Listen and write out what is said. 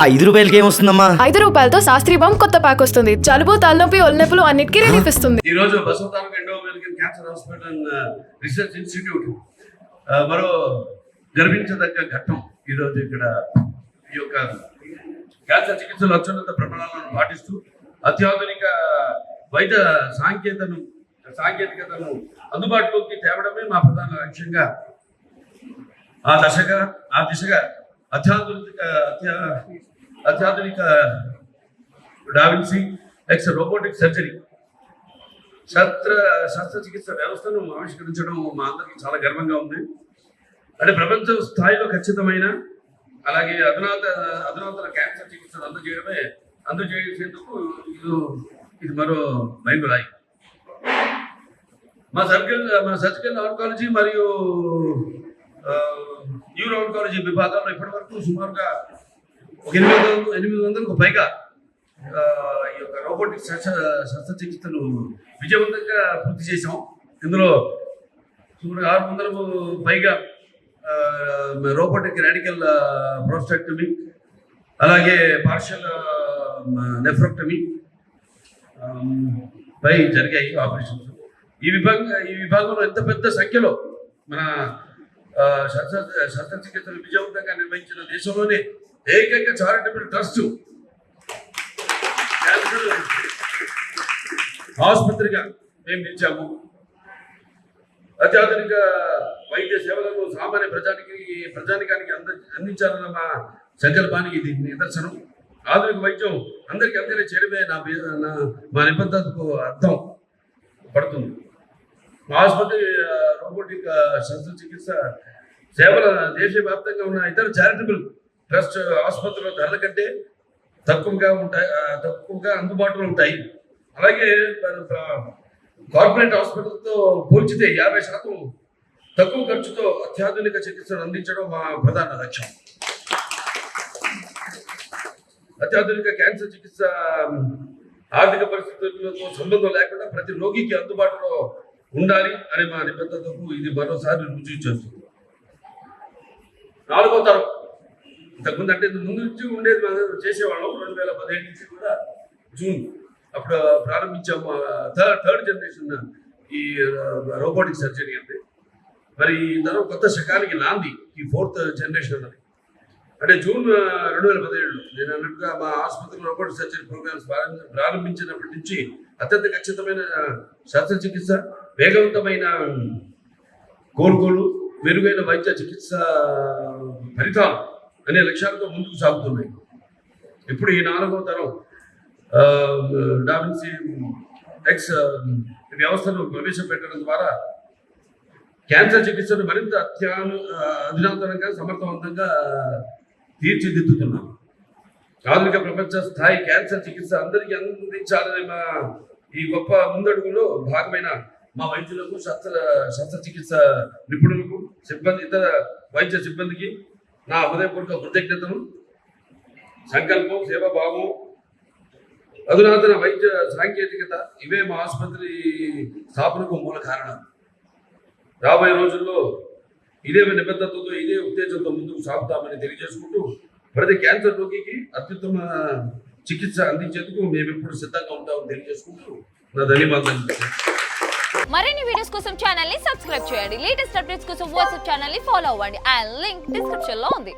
ఆ ₹5 ఏమొస్తుందమ్మా? ₹5తో శాస్త్రీ బామ్ కొత్త ప్యాక్ వస్తుంది. జలుబు, తలనొప్పి, ఒళ్ళనొప్పులు అన్నిటికీ రిలీఫ్ ఇస్తుంది. ఈ రోజు Basavataraka Indo American cancer hospital and research institute మరో గర్వించదగ్గ ఘట్టం. ఈరోజు ఇక్కడ ఈ యొక్క క్యాన్సర్ చికిత్సలు అత్యున్నత ప్రమాణాలను పాటిస్తూ అత్యాధునిక వైద్య సాంకేతికతను అందుబాటులోకి తేవడమే మా ప్రధాన లక్ష్యంగా ఆ దిశగా అత్యాధునిక డావిన్సీ ఎక్స్ రోబోటిక్ సర్జరీ శస్త్రచికిత్స వ్యవస్థను ఆవిష్కరించడం మా అందరికీ చాలా గర్వంగా ఉంది. అంటే ప్రపంచ స్థాయిలో ఖచ్చితమైన అలాగే అధునాతన క్యాన్సర్ చికిత్సను అందజేసేందుకు ఇది మరో మైలురాయి. మా సర్జికల్ ఆంకాలజీ మరియు న్యూరో ఆంకాలజీ విభాగాల్లో ఇప్పటి వరకు సుమారుగా 800కు పైగా ఈ యొక్క రోబోటిక్ శస్త్రచికిత్సలు విజయవంతంగా పూర్తి చేశాం. ఇందులో సుమారు 600కు పైగా రోబోటిక్ రాడికల్ ప్రోస్టెక్టమీ, అలాగే పార్షియల్ నెఫ్రోక్టమీ పై జరిగాయి ఆపరేషన్స్. ఈ విభాగంలో ఎంత పెద్ద సంఖ్యలో మన శస్త్రచికిత్సలు విజయవంతంగా నిర్వహించిన దేశంలోనే ఏకైక చారిటబుల్ ట్రస్ట్ ఆసుపత్రిగా మేము నిలిచాము. అత్యాధునిక వైద్య సేవలను సామాన్య ప్రజానికానికి అందించాలన్న మా సంకల్పానికి ఇది నిదర్శనం. ఆధునిక వైద్యం అందరికీ అందరినీ చేయడమే మా నిబద్ధతకు అర్థం పడుతుంది. మా ఆసుపత్రి రోబోటిక్ శస్త్రచికిత్స సేవల దేశవ్యాప్తంగా ఉన్న ఇతర చారిటబుల్ ట్రస్ట్ ఆసుపత్రుల ధరల కంటే తక్కువగా అందుబాటులో ఉంటాయి. అలాగే కార్పొరేట్ హాస్పిటల్తో పోల్చితే 50% తక్కువ ఖర్చుతో అత్యాధునిక చికిత్సను అందించడం మా ప్రధాన లక్ష్యం. అత్యాధునిక క్యాన్సర్ చికిత్స ఆర్థిక పరిస్థితులతో సంబంధం లేకుండా ప్రతి రోగికి అందుబాటులో ఉండాలి అనే మా నిబద్ధతకు ఇది మరోసారి రుజువు చేస్తుంది. 4వ తరం ఇంతకుముందు అంటే ముందు నుంచి ఉండేది మనం చేసేవాళ్ళం. 2017 నుంచి కూడా జూన్ అప్పుడు ప్రారంభించాము థర్డ్ జనరేషన్ ఈ రోబోటిక్ సర్జరీ అంటే. మరి తరం కొత్త శకానికి నాంది ఈ 4th జనరేషన్ అన్నది. అంటే జూన్ 2017లో నేను అన్నట్టుగా మా ఆసుపత్రిలో రోబోటిక్ సర్జరీ ప్రోగ్రామ్స్ ప్రారంభించినప్పటి నుంచి అత్యంత ఖచ్చితమైన శస్త్రచికిత్స, వేగవంతమైన కోలుకోలు, మెరుగైన వైద్య చికిత్స ఫలితాలు అనే లక్ష్యాలతో ముందుకు సాగుతున్నాయి. ఇప్పుడు ఈ 4వ తరం డావిన్సీ ఎక్స్ వ్యవస్థను ప్రవేశపెట్టడం ద్వారా క్యాన్సర్ చికిత్సను మరింత అధునాతనంగా సమర్థవంతంగా తీర్చిదిద్దుతున్నాం. ఆధునిక ప్రపంచ స్థాయి క్యాన్సర్ చికిత్స అందరికీ అందించాలనే మా ఈ గొప్ప ముందడుగులో భాగమైన మా వైద్యులకు, శస్త్రచికిత్స నిపుణులకు, ఇతర వైద్య సిబ్బందికి నా హృదయపూర్వక కృతజ్ఞతలు. సంకల్పం, సేవాభావం, అధునాతన వైద్య సాంకేతికత ఇవే మా ఆసుపత్రి స్థాపనకు మూల కారణం. రాబోయే రోజుల్లో ఇదే నిబద్ధతతో, ఇదే ఉత్తేజంతో ముందుకు సాగుతామని తెలియజేసుకుంటూ ప్రతి క్యాన్సర్ రోగికి అత్యుత్తమ చికిత్స అందించేందుకు మేము ఎప్పుడు సిద్ధంగా ఉంటామని తెలియజేసుకుంటూ నా ధన్యవాదాలు. మరిన్ని వీడియోస్ కోసం ఛానల్ ని సబ్స్క్రైబ్ చేయండి. లేటెస్ట్ అప్డేట్స్ కోసం వాట్సాప్ ఛానల్ ని ఫాలో అవ్వండి. ఆ లింక్ డిస్క్రిప్షన్ లో ఉంది.